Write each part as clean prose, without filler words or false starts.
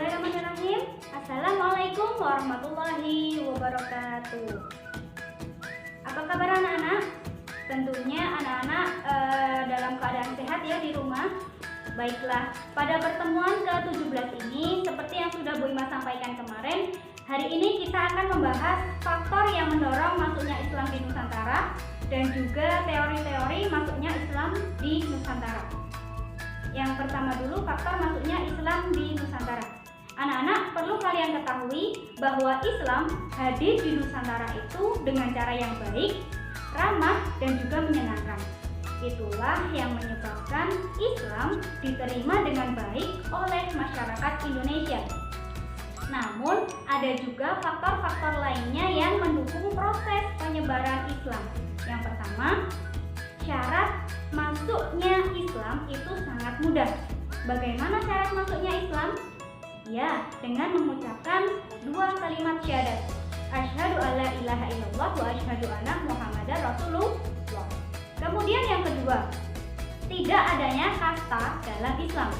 Bismillahirrahmanirrahim. Assalamualaikum warahmatullahi wabarakatuh. Apa kabar anak-anak? Tentunya anak-anak dalam keadaan sehat ya di rumah. Baiklah, pada pertemuan ke-17 ini seperti yang sudah Bu Ima sampaikan kemarin, hari ini kita akan membahas faktor yang mendorong masuknya Islam di Nusantara dan juga teori-teori masuknya Islam di Nusantara. Yang pertama dulu, faktor masuknya Islam di Nusantara. Anak-anak perlu kalian ketahui bahwa Islam hadir di Nusantara itu dengan cara yang baik, ramah, dan juga menyenangkan. Itulah yang menyebabkan Islam diterima dengan baik oleh masyarakat Indonesia. Namun, ada juga faktor-faktor lainnya yang mendukung proses penyebaran Islam. Yang pertama, syarat masuknya Islam itu sangat mudah. Bagaimana syarat masuknya Islam? Ya, dengan mengucapkan dua kalimat syahadat. Asyhadu alla ilaha illallah wa asyhadu anna Muhammadar Rasulullah. Kemudian yang kedua, tidak adanya kasta dalam Islam.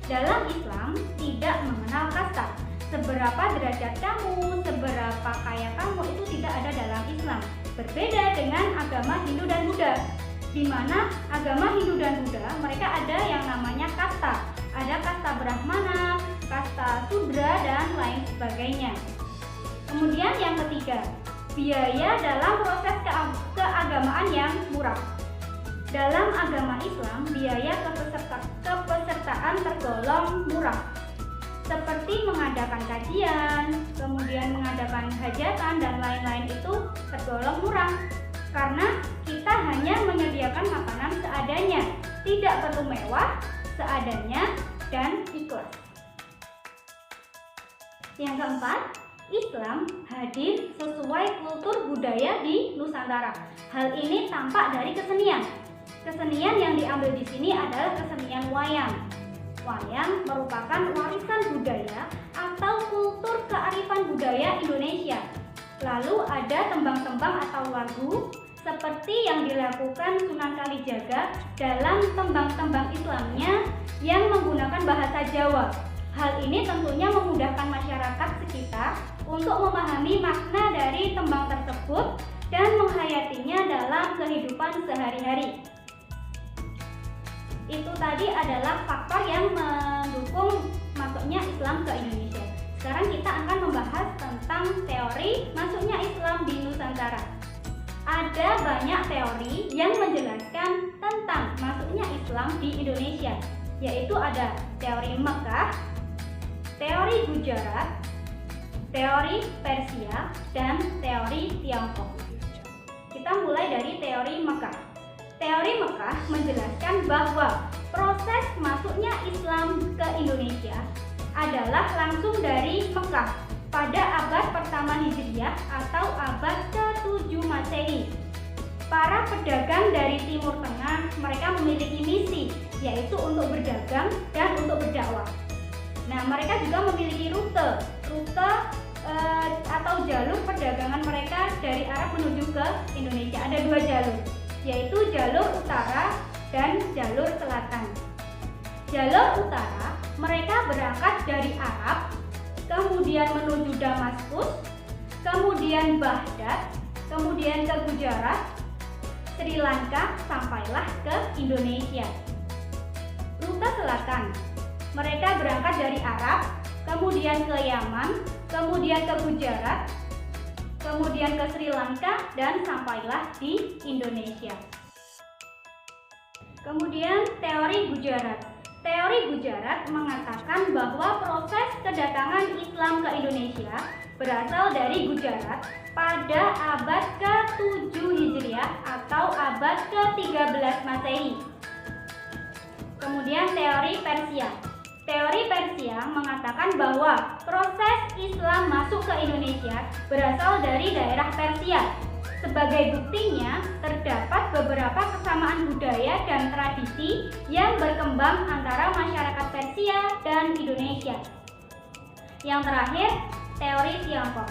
Dalam Islam tidak mengenal kasta. Seberapa derajat kamu, seberapa kaya kamu itu tidak ada dalam Islam. Berbeda dengan agama Hindu dan Buddha, di mana agama Hindu dan Buddha mereka ada yang namanya kasta. Ada kasta Brahmana, kasta Sudra, dan lain sebagainya. Kemudian yang ketiga, biaya dalam proses keagamaan yang murah. Dalam agama Islam, biaya kepesertaan tergolong murah, seperti mengadakan kajian, kemudian mengadakan hajatan, dan lain-lain itu tergolong murah. Karena kita hanya menyediakan makanan seadanya, tidak perlu mewah, seadanya, dan ikhlas. Yang keempat, Islam hadir sesuai kultur budaya di Nusantara. Hal ini tampak dari kesenian. Kesenian yang diambil di sini adalah kesenian wayang. Wayang merupakan warisan budaya atau kultur kearifan budaya Indonesia. Lalu ada tembang-tembang atau lagu seperti yang dilakukan Sunan Kalijaga dalam tembang-tembang Islamnya yang menggunakan bahasa Jawa. Hal ini tentunya memudahkan masyarakat sekitar untuk memahami makna dari tembang tersebut dan menghayatinya dalam kehidupan sehari-hari. Itu tadi adalah faktor yang mendukung masuknya Islam ke Indonesia. Sekarang kita akan membahas tentang teori masuknya Islam di Nusantara. Ada banyak teori yang menjelaskan tentang masuknya Islam di Indonesia, yaitu ada teori Mekah, teori Gujarat, teori Persia, dan teori Tiongkok. Kita mulai dari teori Mekah. Teori Mekah menjelaskan bahwa proses masuknya Islam ke Indonesia adalah langsung dari Mekah pada abad pertama Hijriah atau abad ke-7 Masehi. Para pedagang dari Timur Tengah mereka memiliki misi, yaitu untuk berdagang dan untuk berdakwah. Nah, mereka juga memiliki rute atau jalur perdagangan mereka dari Arab menuju ke Indonesia. Ada dua jalur, yaitu jalur utara dan jalur selatan. Jalur utara, mereka berangkat dari Arab, kemudian menuju Damaskus, kemudian Baghdad, kemudian ke Gujarat, Sri Lanka, sampailah ke Indonesia. Rute selatan, mereka berangkat dari Arab, kemudian ke Yaman, kemudian ke Gujarat, kemudian ke Sri Lanka, dan sampailah di Indonesia. Kemudian teori Gujarat. Teori Gujarat mengatakan bahwa proses kedatangan Islam ke Indonesia berasal dari Gujarat pada abad ke-7 Hijriah atau abad ke-13 Masehi. Kemudian teori Persia. Teori Persia mengatakan bahwa proses Islam masuk ke Indonesia berasal dari daerah Persia. Sebagai buktinya, terdapat beberapa kesamaan budaya dan tradisi yang berkembang antara masyarakat Persia dan Indonesia. Yang terakhir, teori Tiongkok.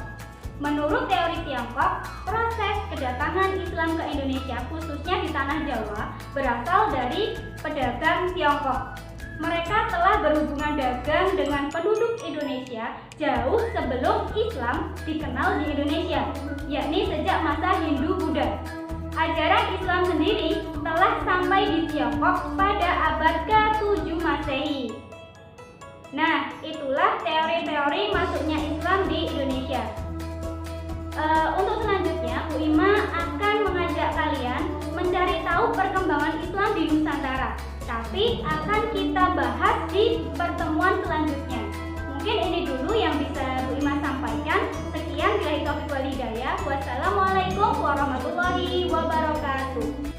Menurut teori Tiongkok, proses kedatangan Islam ke Indonesia khususnya di tanah Jawa berasal dari pedagang Tiongkok. mereka telah berhubungan dagang dengan penduduk Indonesia jauh sebelum Islam dikenal di Indonesia, yakni sejak masa Hindu-Buddha. Ajaran Islam sendiri telah sampai di Tiongkok pada abad ke-7 Masehi. Nah, itulah teori-teori masuknya Islam di Indonesia. Untuk selanjutnya, Bu Ima akan mengajak kalian mencari tahu perkembangan Islam di Nusantara. Tapi akan kita bahas di pertemuan selanjutnya. Mungkin ini dulu yang bisa Bu Ima sampaikan. Sekian, billahi taufiq wal hidayah. Wassalamualaikum warahmatullahi wabarakatuh.